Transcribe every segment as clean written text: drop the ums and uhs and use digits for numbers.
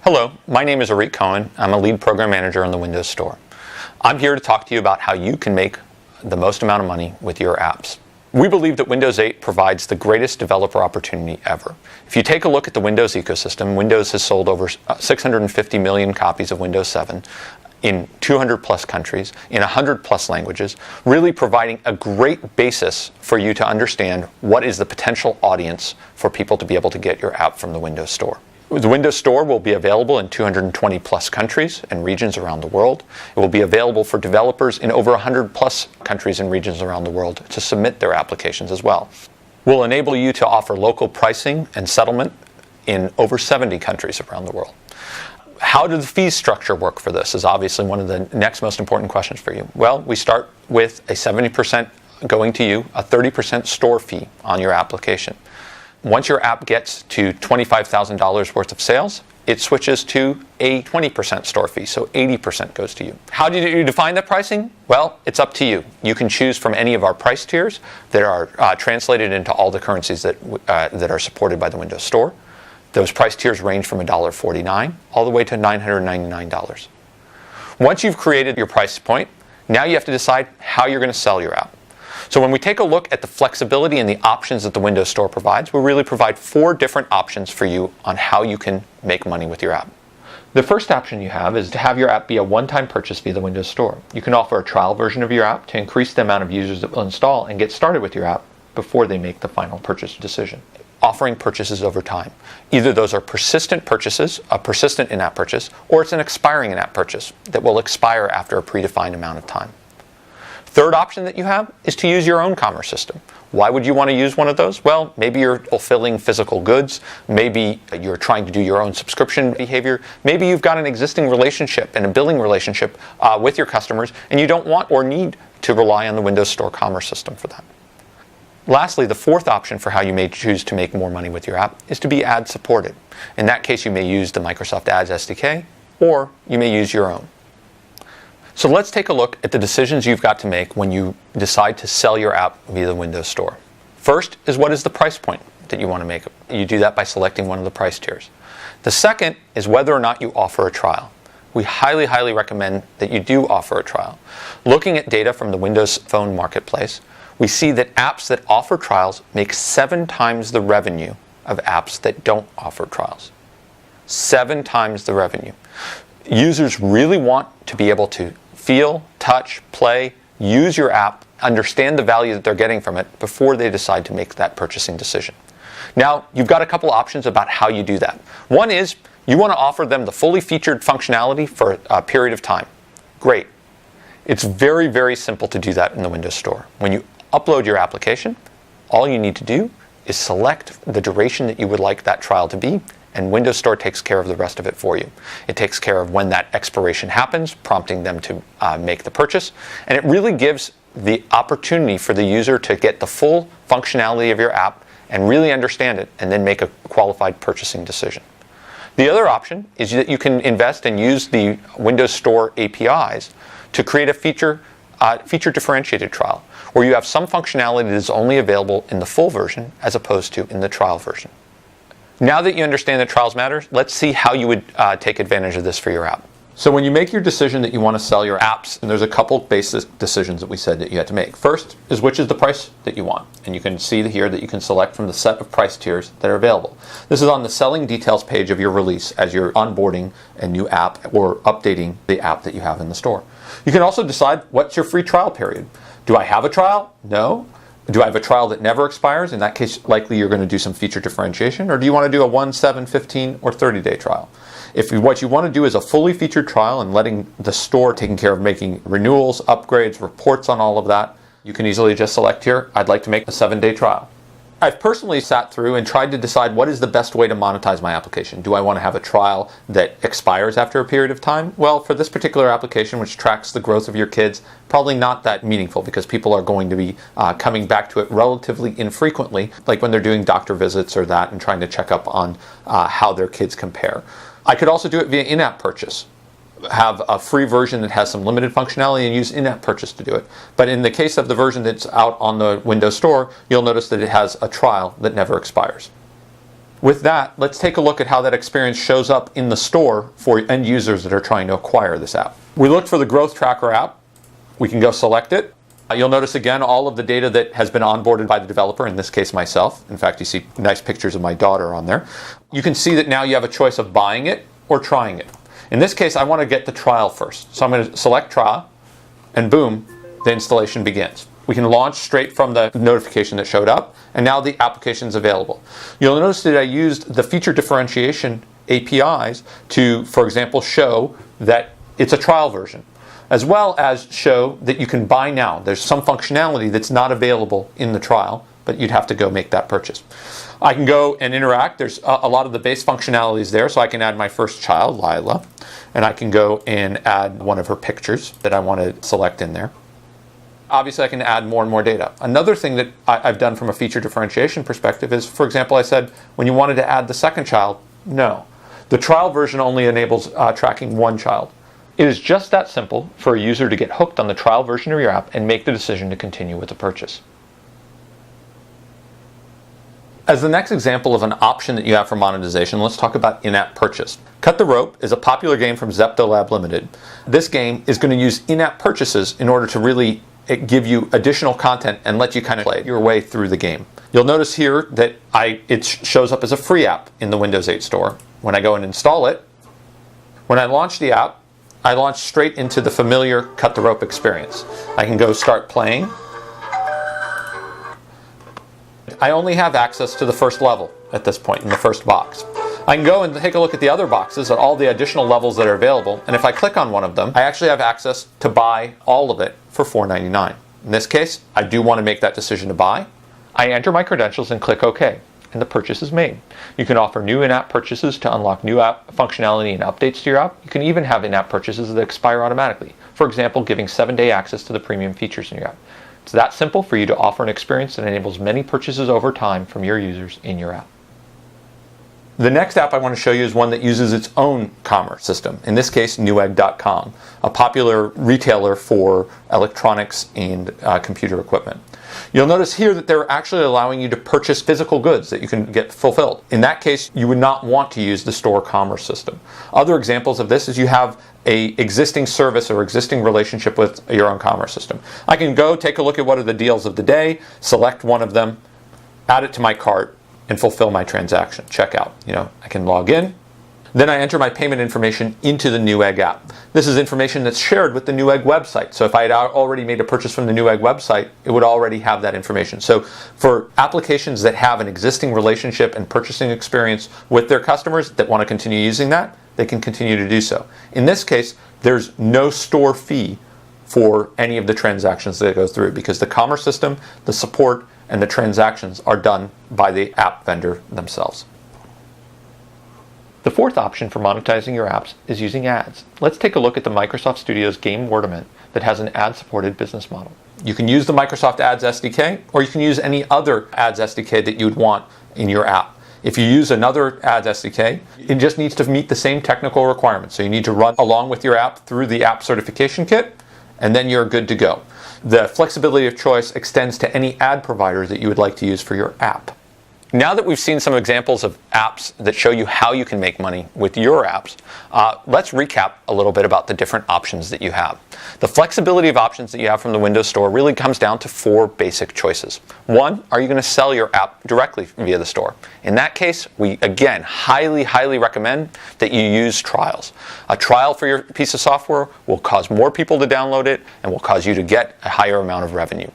Hello, my name is Arik Cohen. I'm a lead program manager on the Windows Store. I'm here to talk to you about how you can make the most amount of money with your apps. We believe that Windows 8 provides the greatest developer opportunity ever. If you take a look at the Windows ecosystem, Windows has sold over 650 million copies of Windows 7 in 200 plus countries, in 100 plus languages, really providing a great basis for you to understand what is the potential audience for people to be able to get your app from the Windows Store. The Windows Store will be available in 220 plus countries and regions around the world. It will be available for developers in over 100 plus countries and regions around the world to submit their applications as well. We'll enable you to offer local pricing and settlement in over 70 countries around the world. How does the fee structure work for this is obviously one of the next most important questions for you. Well, we start with a 70% going to you, a 30% store fee on your application. Once your app gets to $25,000 worth of sales, it switches to a 20% store fee, so 80% goes to you. How do you define that pricing? Well, it's up to you. You can choose from any of our price tiers that are translated into all the currencies that are supported by the Windows Store. Those price tiers range from $1.49 all the way to $999. Once you've created your price point, now you have to decide how you're going to sell your app. So when we take a look at the flexibility and the options that the Windows Store provides, we really provide 4 different options for you on how you can make money with your app. The first option you have is to have your app be a one-time purchase via the Windows Store. You can offer a trial version of your app to increase the amount of users that will install and get started with your app before they make the final purchase decision. Offering purchases over time. Either those are persistent purchases, a persistent in-app purchase, or it's an expiring in-app purchase that will expire after a predefined amount of time. Third option that you have is to use your own commerce system. Why would you want to use one of those? Well, maybe you're fulfilling physical goods. Maybe you're trying to do your own subscription behavior. Maybe you've got an existing relationship and a billing relationship with your customers, and you don't want or need to rely on the Windows Store commerce system for that. Lastly, the fourth option for how you may choose to make more money with your app is to be ad supported. In that case, you may use the Microsoft Ads SDK, or you may use your own. So let's take a look at the decisions you've got to make when you decide to sell your app via the Windows Store. First is, what is the price point that you want to make? You do that by selecting one of the price tiers. The second is whether or not you offer a trial. We highly, highly recommend that you do offer a trial. Looking at data from the Windows Phone Marketplace, we see that apps that offer trials make 7 times the revenue of apps that don't offer trials. 7 times the revenue. Users really want to be able to feel, touch, play, use your app, understand the value that they're getting from it before they decide to make that purchasing decision. Now, you've got a couple options about how you do that. One is you want to offer them the fully featured functionality for a period of time. Great. It's very, very simple to do that in the Windows Store. When you upload your application, all you need to do is select the duration that you would like that trial to be, and Windows Store takes care of the rest of it for you. It takes care of when that expiration happens, prompting them to make the purchase, and it really gives the opportunity for the user to get the full functionality of your app and really understand it, and then make a qualified purchasing decision. The other option is that you can invest and use the Windows Store APIs to create a feature differentiated trial, where you have some functionality that is only available in the full version as opposed to in the trial version. Now that you understand that trials matter, let's see how you would take advantage of this for your app. So when you make your decision that you want to sell your apps, and there's a couple basic decisions that we said that you had to make. First is, which is the price that you want. And you can see here that you can select from the set of price tiers that are available. This is on the selling details page of your release as you're onboarding a new app or updating the app that you have in the store. You can also decide, what's your free trial period? Do I have a trial? No. Do I have a trial that never expires? In that case, likely you're going to do some feature differentiation. Or do you want to do a 1, 7, 15, or 30-day trial? If what you want to do is a fully featured trial and letting the store taking care of making renewals, upgrades, reports on all of that, you can easily just select here, I'd like to make a 7-day trial. I've personally sat through and tried to decide what is the best way to monetize my application. Do I want to have a trial that expires after a period of time? Well, for this particular application, which tracks the growth of your kids, probably not that meaningful, because people are going to be coming back to it relatively infrequently, like when they're doing doctor visits or that and trying to check up on how their kids compare. I could also do it via in-app purchase. Have a free version that has some limited functionality and use in-app purchase to do it. But in the case of the version that's out on the Windows Store, you'll notice that it has a trial that never expires. With that, let's take a look at how that experience shows up in the store for end users that are trying to acquire this app. We looked for the Growth Tracker app. We can go select it. You'll notice again all of the data that has been onboarded by the developer, in this case myself. In fact, you see nice pictures of my daughter on there. You can see that now you have a choice of buying it or trying it. In this case, I want to get the trial first. So I'm going to select trial, and boom, the installation begins. We can launch straight from the notification that showed up, and now the application is available. You'll notice that I used the feature differentiation APIs to, for example, show that it's a trial version, as well as show that you can buy now. There's some functionality that's not available in the trial, but you'd have to go make that purchase. I can go and interact. There's a lot of the base functionalities there, so I can add my first child, Lila, and I can go and add one of her pictures that I want to select in there. Obviously, I can add more and more data. Another thing that I've done from a feature differentiation perspective is, for example, I said when you wanted to add the second child, no. The trial version only enables tracking one child. It is just that simple for a user to get hooked on the trial version of your app and make the decision to continue with the purchase. As the next example of an option that you have for monetization, let's talk about in-app purchase. Cut the Rope is a popular game from Zepto Lab Limited. This game is going to use in-app purchases in order to really give you additional content and let you kind of play your way through the game. You'll notice here that it shows up as a free app in the Windows 8 store. When I go and install it, when I launch the app, I launch straight into the familiar Cut the Rope experience. I can go start playing. I only have access to the first level at this point, in the first box. I can go and take a look at the other boxes, at all the additional levels that are available, and if I click on one of them, I actually have access to buy all of it for $4.99. In this case, I do want to make that decision to buy. I enter my credentials and click OK, and the purchase is made. You can offer new in-app purchases to unlock new app functionality and updates to your app. You can even have in-app purchases that expire automatically. For example, giving 7-day access to the premium features in your app. It's that simple for you to offer an experience that enables many purchases over time from your users in your app. The next app I want to show you is one that uses its own commerce system, in this case Newegg.com, a popular retailer for electronics and computer equipment. You'll notice here that they're actually allowing you to purchase physical goods that you can get fulfilled. In that case, you would not want to use the store commerce system. Other examples of this is you have an existing service or existing relationship with your own commerce system. I can go take a look at what are the deals of the day, select one of them, add it to my cart, and fulfill my transaction, checkout. I can log in. Then I enter my payment information into the Newegg app. This is information that's shared with the Newegg website. So if I had already made a purchase from the Newegg website, it would already have that information. So for applications that have an existing relationship and purchasing experience with their customers that want to continue using that, they can continue to do so. In this case, there's no store fee for any of the transactions that go through because the commerce system, the support, and the transactions are done by the app vendor themselves. The fourth option for monetizing your apps is using ads. Let's take a look at the Microsoft Studios game Verdienen that has an ad-supported business model. You can use the Microsoft Ads SDK, or you can use any other ads SDK that you would want in your app. If you use another ads SDK, it just needs to meet the same technical requirements. So you need to run along with your app through the app certification kit, and then you're good to go. The flexibility of choice extends to any ad provider that you would like to use for your app. Now that we've seen some examples of apps that show you how you can make money with your apps, let's recap a little bit about the different options that you have. The flexibility of options that you have from the Windows Store really comes down to 4 basic choices. 1, are you going to sell your app directly via the store? In that case, we again highly recommend that you use trials. A trial for your piece of software will cause more people to download it and will cause you to get a higher amount of revenue.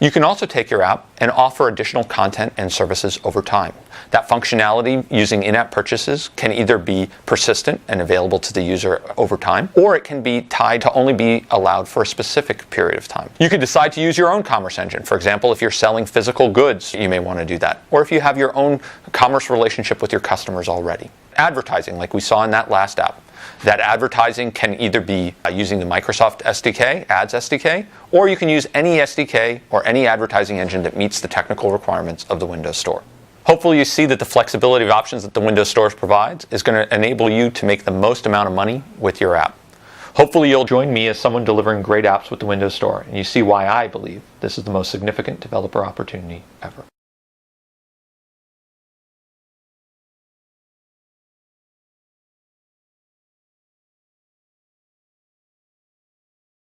You can also take your app and offer additional content and services over time. That functionality using in-app purchases can either be persistent and available to the user over time, or it can be tied to only be allowed for a specific period of time. You could decide to use your own commerce engine. For example, if you're selling physical goods, you may want to do that. Or if you have your own commerce relationship with your customers already. Advertising, like we saw in that last app. That advertising can either be using the Microsoft SDK, Ads SDK, or you can use any SDK or any advertising engine that meets the technical requirements of the Windows Store. Hopefully you see that the flexibility of options that the Windows Store provides is going to enable you to make the most amount of money with your app. Hopefully you'll join me as someone delivering great apps with the Windows Store, and you see why I believe this is the most significant developer opportunity ever.